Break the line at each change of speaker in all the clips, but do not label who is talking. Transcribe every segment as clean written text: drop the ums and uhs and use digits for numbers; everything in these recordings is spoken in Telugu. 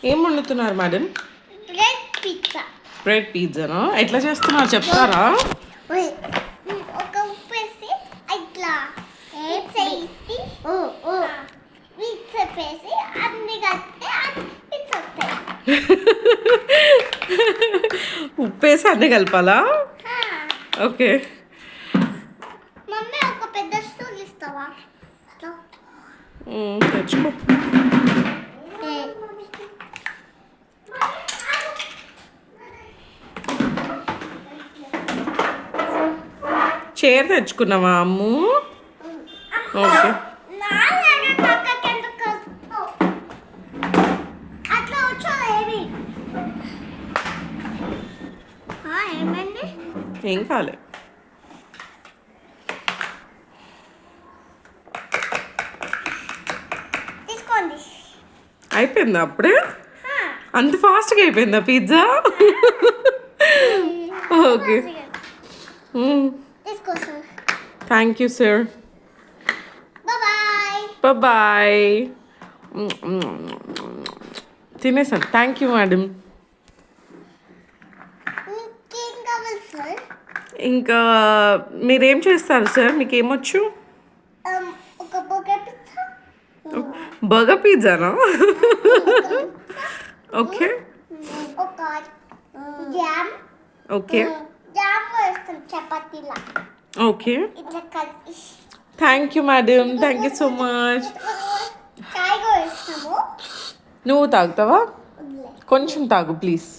ఏం వండుతున్నారు మేడం?
Bread pizza.
బ్రెడ్ పిజ్జానా? ఎట్లా చేస్తున్నారు చెప్తారా?
ఒక ఉప్పు వేసి ఇట్లా వేసి పిజ్జా వేసి అన్ని కలిపితే పిజ్జా వస్తాయి.
ఉప్పు వేసి అన్నీ కలపాలా? ఓకే.
మమ్మీ ఒక పెద్ద స్టూల్ ఇస్తావా?
తెచ్చుకో. చైర్ తెచ్చుకున్నావా అమ్ము? ఓకే. ఏం కాలే. అయిపోయిందా అప్పుడే? అంత ఫాస్ట్గా అయిపోయిందా pizza? Okay. Thank you sir. Bye. తినేసాను. Thank you madam. ఇంకా మీరేం చేస్తారు సార్? మీకు ఏమొచ్చు? బర్గర్ పిజ్జానా? Okay. Okay. Okay. Thank you madam. Thank you so much. నువ్వు తాగుతావా? కొంచెం తాగు ప్లీజ్.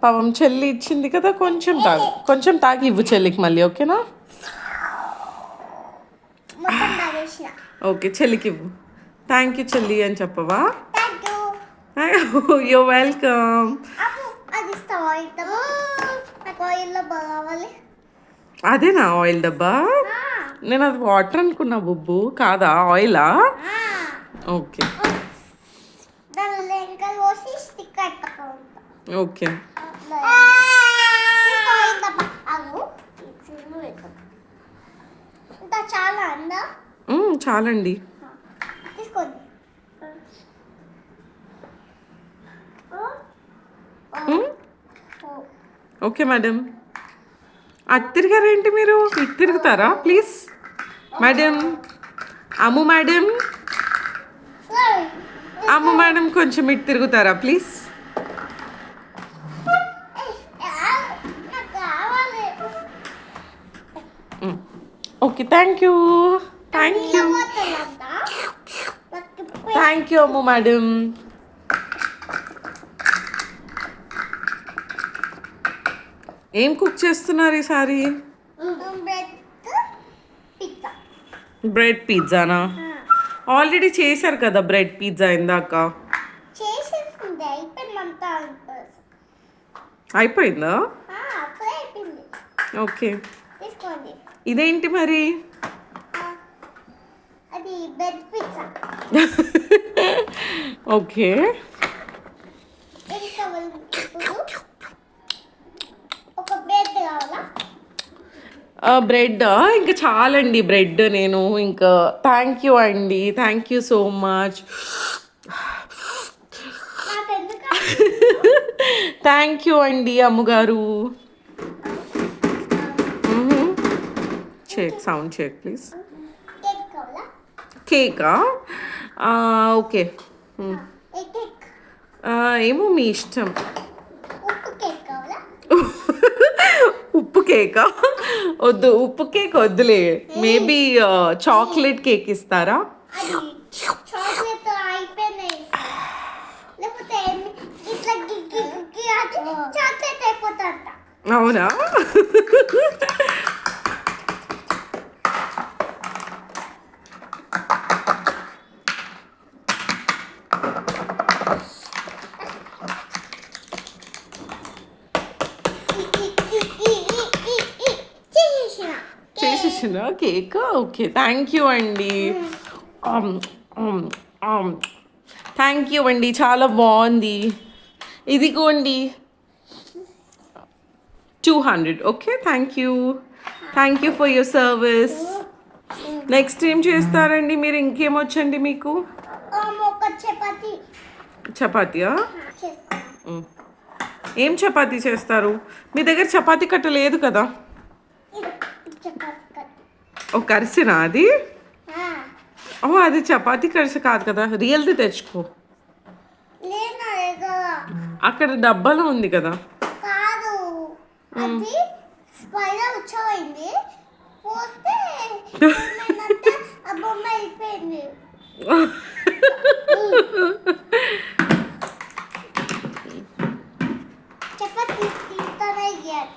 పాపం చెల్లి ఇచ్చింది కదా, కొంచెం తాగు. కొంచెం తాగి ఇవ్వు చెల్లికి మళ్ళీ. ఓకేనా? ఓకే, చెల్లికి ఇవ్వు. థ్యాంక్ యూ చెల్లి అని చెప్పవా? You welcome. అదేనా ఆయిల్ డబ్బా? నేను అది వాటర్ అనుకున్నా బుబ్బు. కాదా ఆయిలా? ఓకే. ఓకే. చాలండి. Okay madam. అటు తిరిగారేంటి మీరు? ఇటు తిరుగుతారా please madam? Ammu madam, Ammu madam కొంచెం ఇటు తిరుగుతారా please? Okay. Thank you. Thank you. Thank you Ammu madam. ఏం కుక్ చేస్తున్నారు ఈసారి? బ్రెడ్ పిజ్జానా? ఆల్రెడీ చేశారు కదా బ్రెడ్ పిజ్జా ఇందాక. అయిపోయిందా? ఓకే. ఇదేంటి మరి? ఓకే. బ్రెడ్ ఇంకా చాలండి బ్రెడ్. నేను ఇంకా థ్యాంక్ యూ అండి. Thank you so much. Thank you అండి అమ్మగారు. Check sound check please. కేకా? ఓకే. ఏమో మీ ఇష్టం. ఉప్పు కేకా? వద్దు, ఉప్పు కేక్ వద్దులే. మేబీ చాక్లెట్ కేక్ ఇస్తారా? అవునా? చేసేసిన కేక్? ఓకే. థ్యాంక్ యూ అండి. థ్యాంక్ యూ అండి, చాలా బాగుంది. ఇదిగోండి 200. Okay. Thank you. Thank you for your service. Next ఏం చేస్తారండి మీరు? ఇంకేమొచ్చండి మీకు? చపాతీయా?
చేసుకున్నాం.
ఏం చపాతీ చేస్తారు? మీ దగ్గర చపాతీ కట్ట లేదు కదా?
ఇది చపాతీ కట్.
ఓ కరిసినా అది?
ఆ,
ఓ అది చపాతీ కరిసి కాదు కదా, రియల్ది తెచ్చుకో.
లేదు నా దగ్గర.
అక్కడ డబ్బాలో ఉంది కదా.
కాదు, అది స్పైరల్ వచ్చేయింది. పోతే ఏమైందంటే ఆ బొమ్మ వెళ్ళిపోయింది. చపాతీ తీస్తానే గెట్.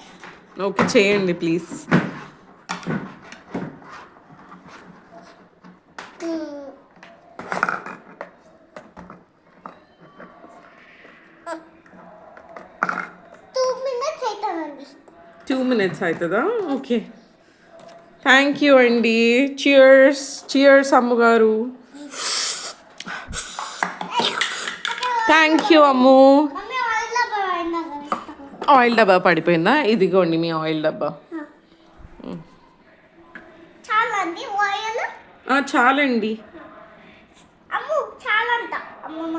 ఓకే చేయండి ప్లీజ్. అవుతానండి. 2 minutes అవుతుందా? ఓకే, థ్యాంక్ యూ అండి. చియర్స్ చియర్స్ అమ్మగారు. Thank you Ammu.
Mummy oil అయినా కలుస్తాను.
ఆయిల్ డబ్బా పడిపోయిందా? ఇదిగోండి మీ ఆయిల్ డబ్బా.
చాలా అండి ఆయిల్.
చాలండి.
అమ్ము చాలా అంట అమ్మమ్మ.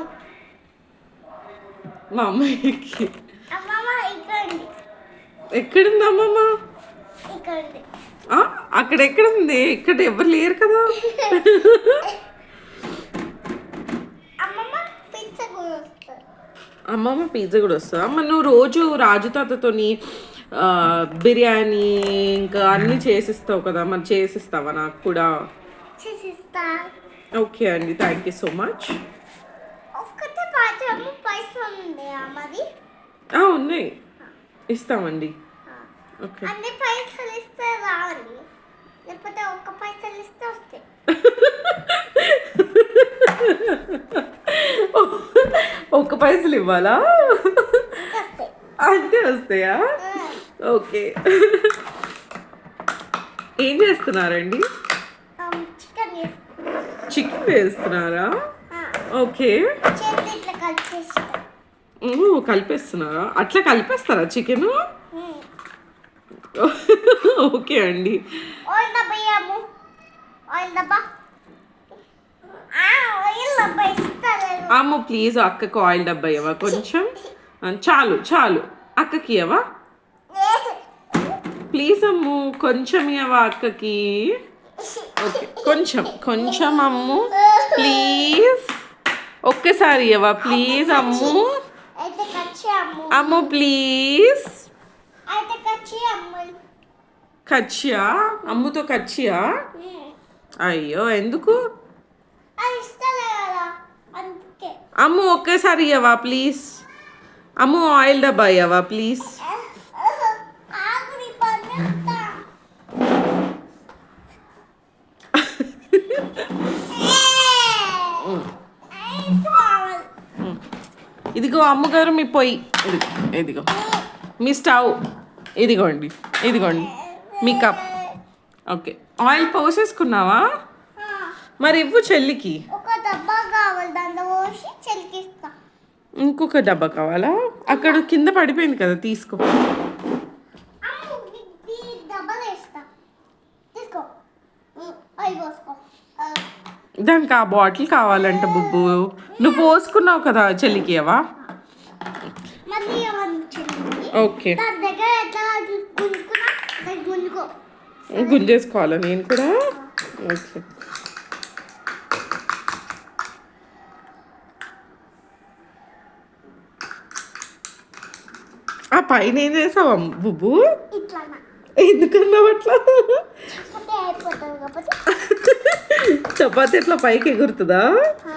మా అమ్మాయికి
అమ్మమ్మ ఇక్కడండి.
ఎక్కడుంది అమ్మమ్మ?
ఇక్కడండి.
అక్కడ ఎక్కడుంది? ఇక్కడ ఎవరు లేరు కదా.
అమ్మమ్మ పిజ్జా కూడా వస్తుంది.
అమ్మమ్మ పిజ్జా కూడా వస్తుందా? అమ్మ నువ్వు రోజు రాజు తాతతోని బిర్యానీ ఇంకా అన్నీ చేసిస్తావు కదా, మరి చేసిస్తావా నాకు కూడా?
చేసిస్తా.
ఓకే అండి, థ్యాంక్ యూ సో మచ్.
ఒక్కటే పాత్రము పైసలు ఉంది అమ్మది.
ఉన్నాయి, ఇస్తామండి. ఓకే.
అన్ని పైసలు ఇస్తే రావండి, లేకపోతే ఒక్క పైసలు ఇస్తే వస్తాయి.
ఒక్క పైసలు ఇవ్వాలా?
వస్తాయి.
అంతే వస్తాయా? ఓకే. ఏం చేస్తున్నారండి?
చికెన్ వేస్తా.
చికెన్ వేస్తున్నారా? ఓకే.
చేతి ఇట్లా కలిపేస్తా.
కలిపేస్తున్నారా? అట్లా కలిపేస్తారా చికెన్? ఓకే అండి.
ఆయిల్ డబ్బా ఇయ్యము. ఆయిల్ డబ్బా. ఆయిల్ డబ్బా ఇస్తాను.
అమ్మ ప్లీజ్ అక్కకు ఆయిల్ డబ్బా ఇవ్వవా కొంచెం? చాలు చాలు, అక్కకి ఇవ్వవా ప్లీజ్ అమ్ము, కొంచెం ఇవ్వవా అక్కకి? ఓకే, కొంచెం కొంచెం అమ్ము ప్లీజ్, ఒక్కసారి ఇవ్వవా ప్లీజ్ అమ్ము?
అయితే కచ్చి అమ్ము.
అమ్ము ప్లీజ్.
అయితే కచ్చి అమ్ము.
కచ్చియా? అమ్ముతో కచ్చియా? అయ్యో ఎందుకు?
అది ఇస్తలే కదా అందుకే.
అమ్ము ఒక్కసారి ఇవ్వవా ప్లీజ్? అమ్ము ఆయిల్ డబ్బా ఇవ్వవా ప్లీజ్?
ఆగురి పన్నేస్తా.
ఇదిగో అమ్మగారు మీ పొయ్యి, ఇదిగో ఇదిగో మీ స్టవ్, ఇదిగోండి ఇదిగోండి మీ కప్. ఓకే, ఆయిల్ పోసేసుకున్నావా? మరి ఇవ్వు చెల్లికి.
ఒక డబ్బా కావాలి, దాంట్లో పోసి చెలికిస్తా.
ఇంకొక డబ్బా కావాలా? అక్కడ కింద పడిపోయింది కదా, తీసుకో.
అమ్ము ఈ డబ్బాలో వేస్తా. తీసుకో. ఆయిల్ పోసుకో.
దానికి ఆ బాటిల్ కావాలంట బుబ్బు. నువ్వు పోసుకున్నావు కదా చెల్లికి ఇవ్వవా?
మళ్ళీ ఏమన్నా చెల్లికి.
ఓకే,
దాని దగ్గర ఎట్లా గుంజుకున్నా దాన్ని గుంజుకో.
గుంజేసుకోవాలా నేను కూడా? ఓకే. ఆ పైన ఏం చేసావా బుబ్బు?
ఇట్లానా
ఎందుకన్నావు అట్లా?
అంటే అయిపోతుంది కాబట్టి.
చపాతీ ఎట్లా పైకి ఎగురుతుందా?
ఆ.